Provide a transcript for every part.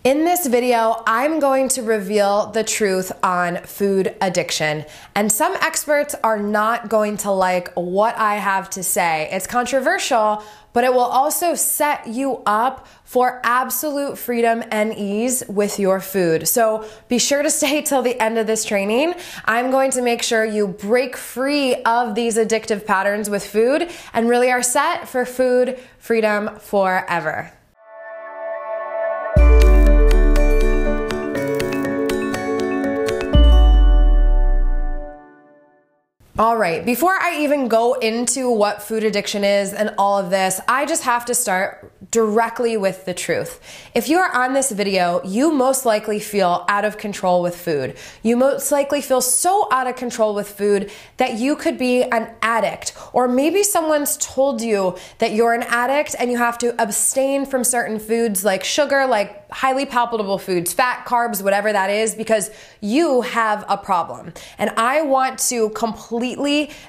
In this video, I'm going to reveal the truth on food addiction. And some experts are not going to like what I have to say. It's controversial, but it will also set you up for absolute freedom and ease with your food. So be sure to stay till the end of this training. I'm going to make sure you break free of these addictive patterns with food and really are set for food freedom forever. All right, before I even go into what food addiction is and all of this, I just have to start directly with the truth. If you are on this video, you most likely feel out of control with food. You most likely feel so out of control with food that you could be an addict, or maybe someone's told you that you're an addict and you have to abstain from certain foods like sugar, like highly palatable foods, fat, carbs, whatever that is, because you have a problem. And I want to completely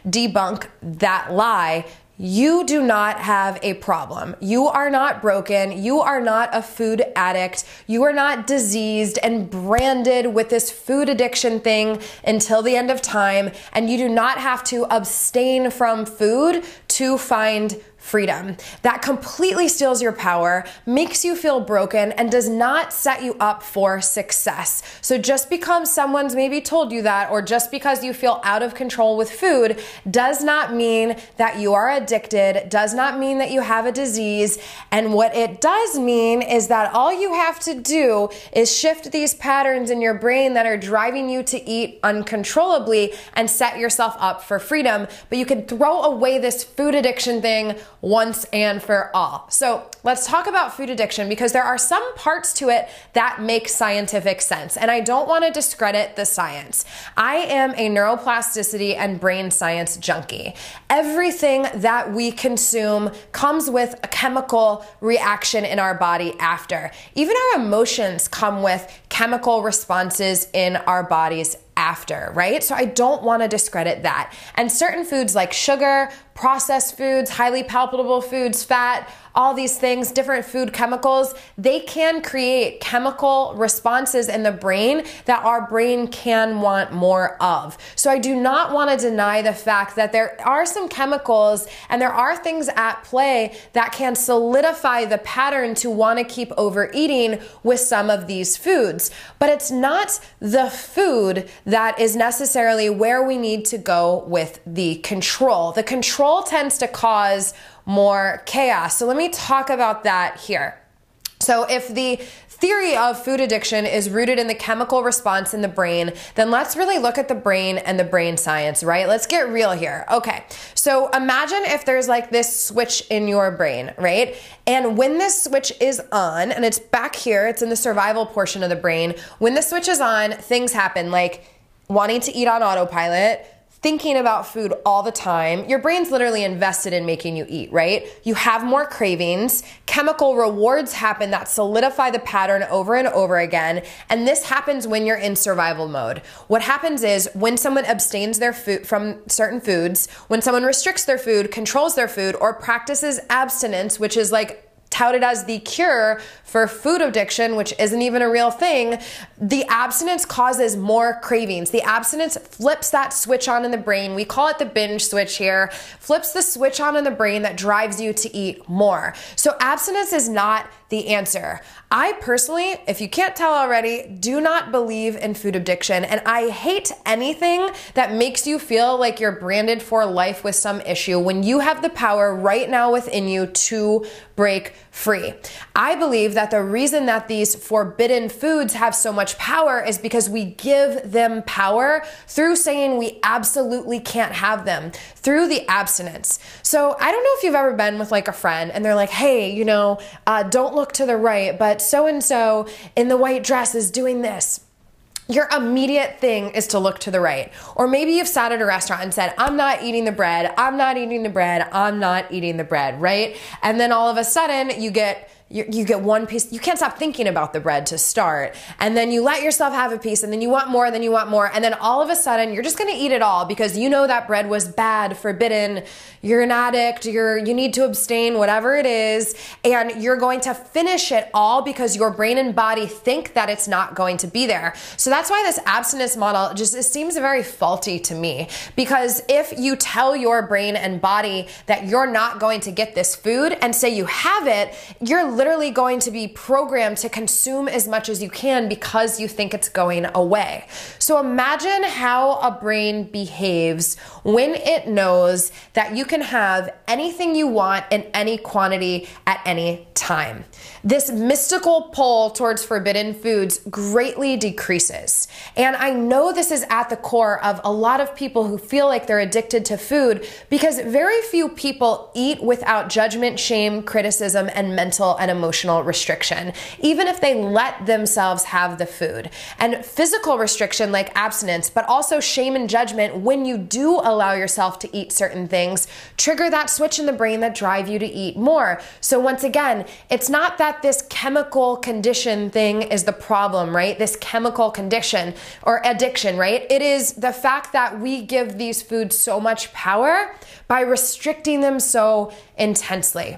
debunk that lie. You do not have a problem. You are not broken. You are not a food addict. You are not diseased and branded with this food addiction thing until the end of time. And you do not have to abstain from food to find freedom. That completely steals your power, makes you feel broken, and does not set you up for success. So just because someone's maybe told you that, or just because you feel out of control with food, does not mean that you are addicted, does not mean that you have a disease. And what it does mean is that all you have to do is shift these patterns in your brain that are driving you to eat uncontrollably and set yourself up for freedom. But you can throw away this food addiction thing once and for all. So let's talk about food addiction, because there are some parts to it that make scientific sense. And I don't want to discredit the science. I am a neuroplasticity and brain science junkie. Everything that we consume comes with a chemical reaction in our body after. Even our emotions come with chemical responses in our bodies after, right? So I don't want to discredit that. And certain foods like sugar, processed foods, highly palatable foods, fat, all these things, different food chemicals, they can create chemical responses in the brain that our brain can want more of. So I do not want to deny the fact that there are some chemicals and there are things at play that can solidify the pattern to want to keep overeating with some of these foods. But it's not the food that is necessarily where we need to go with the control. The control tends to cause more chaos. So let me talk about that here. So if the theory of food addiction is rooted in the chemical response in the brain, then let's really look at the brain and the brain science, right? Let's get real here. Okay, so imagine if there's like this switch in your brain, right? And when this switch is on, and it's back here, it's in the survival portion of the brain, when the switch is on, things happen like wanting to eat on autopilot, thinking about food all the time. Your brain's literally invested in making you eat, right? You have more cravings, chemical rewards happen that solidify the pattern over and over again, and this happens when you're in survival mode. What happens is when someone abstains their food from certain foods, when someone restricts their food, controls their food, or practices abstinence, which is like touted as the cure for food addiction, which isn't even a real thing, the abstinence causes more cravings. The abstinence flips that switch on in the brain. We call it the binge switch here. Flips the switch on in the brain that drives you to eat more. So abstinence is not the answer. I personally, if you can't tell already, do not believe in food addiction, and I hate anything that makes you feel like you're branded for life with some issue when you have the power right now within you to break free. I believe that the reason that these forbidden foods have so much power is because we give them power through saying we absolutely can't have them, through the abstinence. So I don't know if you've ever been with like a friend and they're like, hey, you know, don't look to the right, but so-and-so in the white dress is doing this. Your immediate thing is to look to the right. Or maybe you've sat at a restaurant and said, I'm not eating the bread, I'm not eating the bread, I'm not eating the bread, right? And then all of a sudden you get you get one piece. You can't stop thinking about the bread to start. And then you let yourself have a piece, and then you want more, and then you want more. And then all of a sudden, you're just gonna eat it all because you know that bread was bad, forbidden, you're an addict, you need to abstain, whatever it is. And you're going to finish it all because your brain and body think that it's not going to be there. So that's why this abstinence model it seems very faulty to me, because if you tell your brain and body that you're not going to get this food and say you have it, you're literally going to be programmed to consume as much as you can because you think it's going away. So imagine how a brain behaves when it knows that you can have anything you want in any quantity at any time. This mystical pull towards forbidden foods greatly decreases. And I know this is at the core of a lot of people who feel like they're addicted to food, because very few people eat without judgment, shame, criticism, and mental and emotional restriction, even if they let themselves have the food. And physical restriction like abstinence, but also shame and judgment when you do allow yourself to eat certain things, trigger that switch in the brain that drive you to eat more. So once again, it's not that this chemical condition thing is the problem, right? This chemical condition or addiction, right? It is the fact that we give these foods so much power by restricting them so intensely.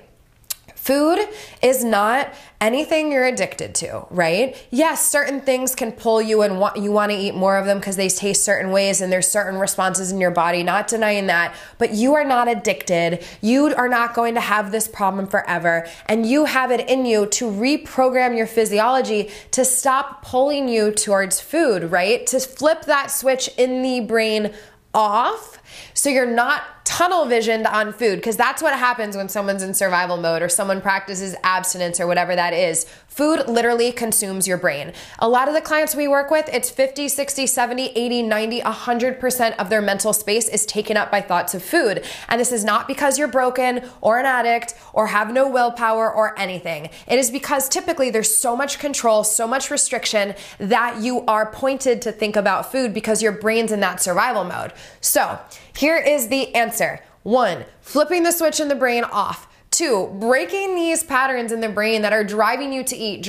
Food is not anything you're addicted to, right? Yes, certain things can pull you and you want to eat more of them because they taste certain ways and there's certain responses in your body, not denying that, but you are not addicted. You are not going to have this problem forever, and you have it in you to reprogram your physiology to stop pulling you towards food, right? To flip that switch in the brain off so you're not tunnel visioned on food, because that's what happens when someone's in survival mode or someone practices abstinence or whatever that is. Food literally consumes your brain. A lot of the clients we work with, it's 50, 60, 70, 80, 90, 100% of their mental space is taken up by thoughts of food. And this is not because you're broken or an addict or have no willpower or anything. It is because typically there's so much control, so much restriction that you are pointed to think about food because your brain's in that survival mode. So here is the answer. 1, flipping the switch in the brain off. 2, breaking these patterns in the brain that are driving you to eat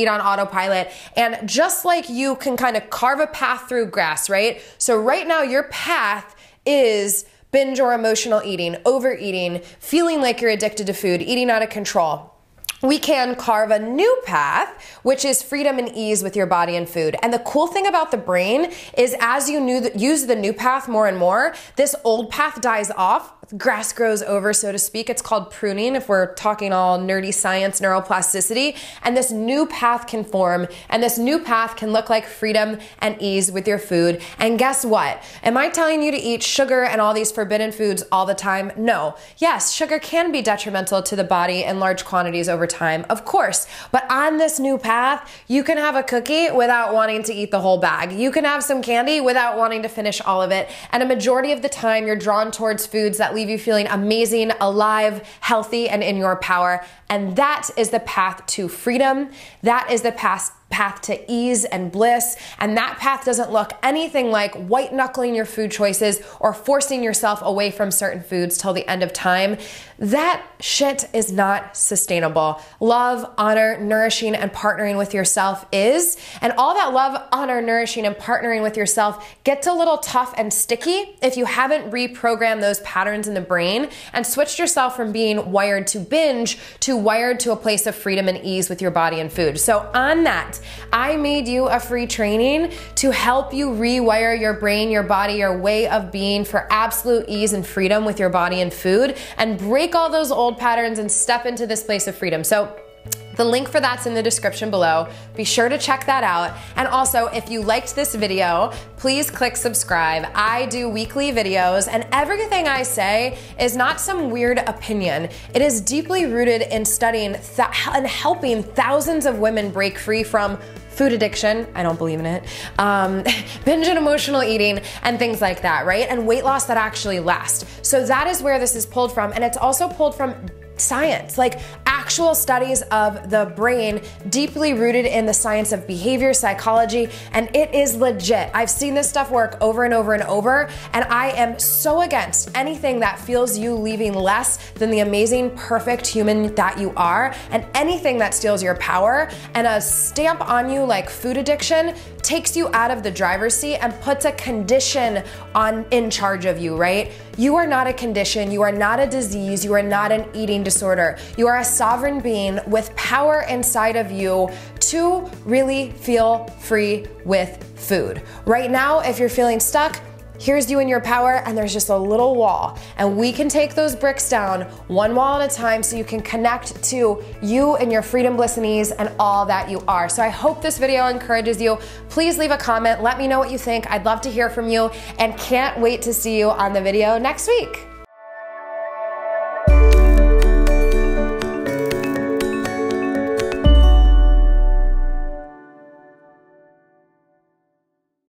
on autopilot. And just like you can kind of carve a path through grass, right? So right now your path is binge or emotional eating, overeating, feeling like you're addicted to food, eating out of control. We can carve a new path, which is freedom and ease with your body and food. And the cool thing about the brain is as you use the new path more and more, this old path dies off. Grass grows over, so to speak. It's called pruning if we're talking all nerdy science, neuroplasticity. And this new path can form, and this new path can look like freedom and ease with your food. And guess what? Am I telling you to eat sugar and all these forbidden foods all the time? No. Yes, sugar can be detrimental to the body in large quantities over time, of course. But on this new path, you can have a cookie without wanting to eat the whole bag. You can have some candy without wanting to finish all of it. And a majority of the time, you're drawn towards foods that leave you feeling amazing, alive, healthy, and in your power. And that is the path to freedom. That is the path to ease and bliss. And that path doesn't look anything like white knuckling your food choices or forcing yourself away from certain foods till the end of time. That shit is not sustainable. Love, honor, nourishing, and partnering with yourself is. And all that love, honor, nourishing, and partnering with yourself gets a little tough and sticky if you haven't reprogrammed those patterns in the brain and switched yourself from being wired to binge to wired to a place of freedom and ease with your body and food. So on that, I made you a free training to help you rewire your brain, your body, your way of being for absolute ease and freedom with your body and food, and break all those old patterns and step into this place of freedom. So the link for that's in the description below. Be sure to check that out. And also, if you liked this video, please click subscribe. I do weekly videos, and everything I say is not some weird opinion. It is deeply rooted in studying and helping thousands of women break free from food addiction, I don't believe in it, binge and emotional eating, and things like that, right? And weight loss that actually lasts. So that is where this is pulled from, and it's also pulled from science, like actual actual studies of the brain deeply rooted in the science of behavior psychology, and it is legit. I've seen this stuff work over and over and over, and I am so against anything that feels you leaving less than the amazing, perfect human that you are, and anything that steals your power. And a stamp on you like food addiction takes you out of the driver's seat and puts a condition in charge of you, right? You are not a condition, you are not a disease, you are not an eating disorder. You are a sovereign being with power inside of you to really feel free with food. Right now, if you're feeling stuck, here's you in your power, and there's just a little wall. And we can take those bricks down one wall at a time so you can connect to you and your freedom, bliss, and ease and all that you are. So I hope this video encourages you. Please leave a comment. Let me know what you think. I'd love to hear from you, and can't wait to see you on the video next week.